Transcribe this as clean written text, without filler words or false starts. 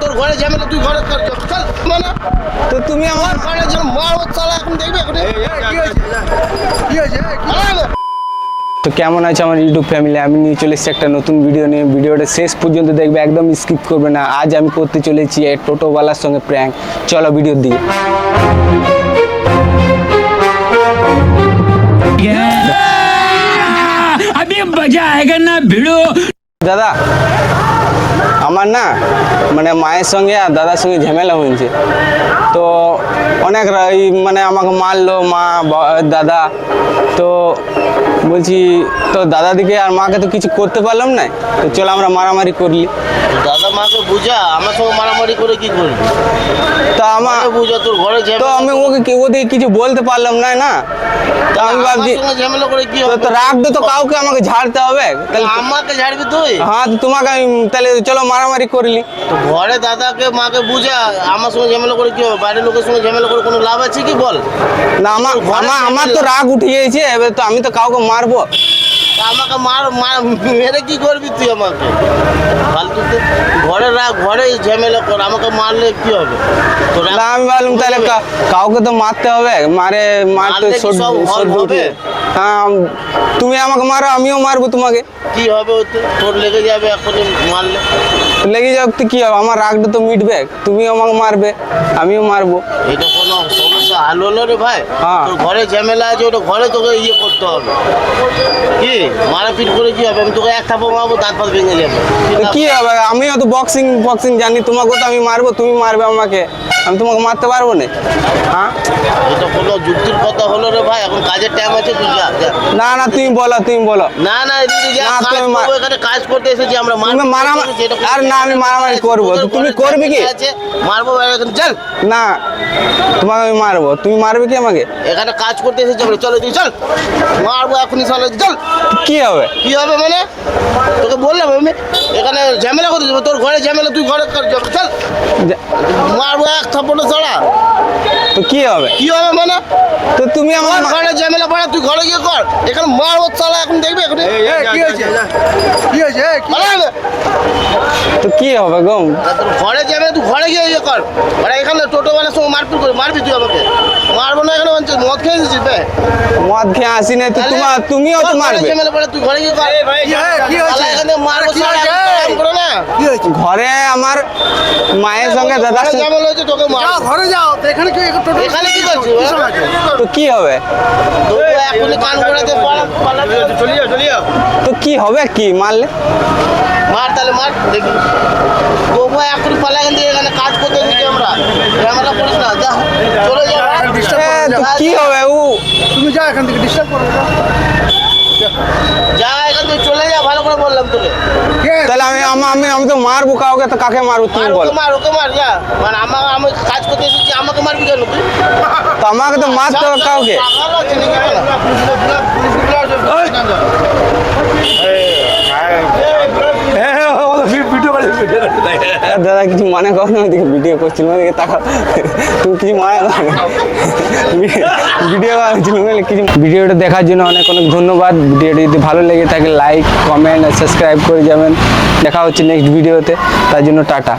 তোর ঘরে ঝামেলা তুই ঘরে কর চল মানে তো তুমি আমার ঘরে যেন মারবো চল এখন দেখবে এখন কি হয়েছে তো কেমন আছে আমার ইউটিউব ফ্যামিলি, আমি নিয়ে চলে এসেছি একটা নতুন ভিডিও নিয়ে। ভিডিওটা শেষ পর্যন্ত দেখবে, একদম স্কিপ করবে না। আজ আমি করতে চলেছি এই টোটোওয়ালার সঙ্গে প্র্যাঙ্ক। চলো ভিডিওর দিকে। अभी मजा आएगा ना भिड़ो। দাদা, আমার না মানে মায়ের সঙ্গে আর দাদার সঙ্গে ঝামেলা হয়েছে। তো অনেক মানে আমাকে মারলো মা দাদা। তো বলছি তো দাদা দিকে আর মাকে তো কিছু করতে পারলাম না, তো চলো আমরা মারামারি করলি। দাদা মাকে বুঝা, আমার সঙ্গে মারামারি করে কি করবি? তো আমার বুঝা তোর ঘরে তো আমি ওদিকে কিছু বলতে পারলাম না না। তো আমি ভাবছি ঝামেলা করে কি তো রাখবে তো কাউকে আমাকে ঝাড়তে হবে। তাহলে আমাকে ঝাড়বি তুই? হ্যাঁ, তো তোমাকে আমি তাহলে চলো মারামারি করলি। তো ঘরে দাদাকে মাকে বুঝা, আমার সঙ্গে ঝামেলা করে কি হবে? বাইরের লোকের সঙ্গে ঝামেলা করে কোনো লাভ আছে কি বল? না আমার তো রাগ উঠে গিয়েছে, এবার তো আমি তো কাউকে মারবো। আমাকে মেরে কি করবি তুই আমাকে? ফালতু ঘরে রাখ, ঘরে ঝামেলা কর, আমাকে মারলে কি হবে? না আমি বললাম তাহলে কাউকে তো মারতে হবে, মারতে হবে? হ্যাঁ, তুমি আমাকে মারো আমিও মারবো তোমাকে। কি হবে ওতে? তোর লেগে যাবে এখনই মারলে। লেগে যাক তো কি হবে, আমার রাগটা তো মিটবে। তুমিও আমাকে মারবে আমিও মারবো। এটা কোনো সমস্যা হাল হলো রে ভাই? হ্যাঁ। তোর ঘরে ঝামেলা আছে, ওটা ঘরে তোকে করতে হবে। কি মারাপিট করে কি হবে? আমি তোকে এক থাপ্পড় মারবো, দাঁত ফাত ভেঙে যাবে। তো কি হবে, আমিও তো বক্সিং জানি। তোমাকেও তো আমি মারবো, তুমি মারবে আমাকে, আমি তোমাকে মারতে পারবো না। হ্যাঁ, এটা কোনো যুক্তির কথা হলো রে ভাই? এখন কাজের টাইম আছে, তুই যা। না না তুমি বলো। না না এদিকে যা, না, কাজ তুমি করবো, এখানে কাজ করতে এসেছি আমরা। তুমি মারামারি আর না, আমি মারামারি করবো। তুমি করবে কি? মারবো এখন, চল। না, তোমাকে আমি মারবো, তুমি মারবে কি আমাকে? এখানে কাজ করতে এসেছি আমরা, চলো তুই চল। মারবো এখনই, চলো চল। কি হবে? কি হবে মানে? তোকে বললাম আমি এখানে ঝামেলা করতে যাবো, তোর ঘরে ঝামেলা তুই ঘরে কর যাবো, চল। মারবো এক থাপ্পড় ছাড়া। তো কি হবে? কি হবে মানে? তো তুমি আমার ঘরে ঝামেলা পড়া, তুই ঘরে গিয়ে কর। এখানে মারবো চালা, এখন দেখবি এখন। কি হয়েছে কি হয়েছে তো কি হবে গো? তোর ঘরে ঝামেলা, তুই ঘরে গিয়ে ইয়ে কর। মানে এখানে টোটোওয়ালার সঙ্গে মারপিট করে মারবি তুই আমাকে? মারবো না, এখানে মদ খেয়ে এসেছিস বে? মদ খেয়ে আসি না তো তুমিও তো মারবে। ঝামেলা পড়া, তুই ঘরে গিয়ে কর। এখানে মারবো চালা, এখন করো না। কি হয়েছে ঘরে আমার মায়ের সঙ্গে দাদার ঘরে সঙ্গে। ঝামেলা হয়েছে, তোকে মারবো। ঘরে যাও তো, এখানে কি টোটো এখানে কি করছিস? তো কি হবে? তোকে এখনই কান করাতে চলে যাও। তো কি হবে কি মারলে? মার তাহলে মার, দেখি। তবু এখনই পালা, এখান থেকে এখানে কাজ করতে দিচ্ছি আমরা। ঝামেলা করিস না, যা চলে যা। তো কি হবে? তুমি যাও এখান থেকে, ডিস্টার্ব করো না। যা এখান থেকে চলে যা, ভালো করে বললাম তোকে। তাহলে আমি তো মারবো কাউকে, তো কাকে মারবো তুমি বলো? ওকে মার যা। মানে আমি কাজ করতে এসেছি, আমাকে মারবি কেন তুই? তো আমাকে তো মারতে হবে কাউকে। পাগল আছে নাকি বলো? দাদা কিছু মনে করো না, ওদিকে ভিডিও করছিল, ওদিকে তাকাও। তুমি কিছু মনে করো না, ভিডিও করছিল কিছু। ভিডিওটা দেখার জন্য অনেক ধন্যবাদ। ভিডিওটি যদি ভালো লেগে থাকে লাইক কমেন্ট আর সাবস্ক্রাইব করে যাবেন। দেখা হচ্ছে নেক্সট ভিডিওতে, তার জন্য টাটা।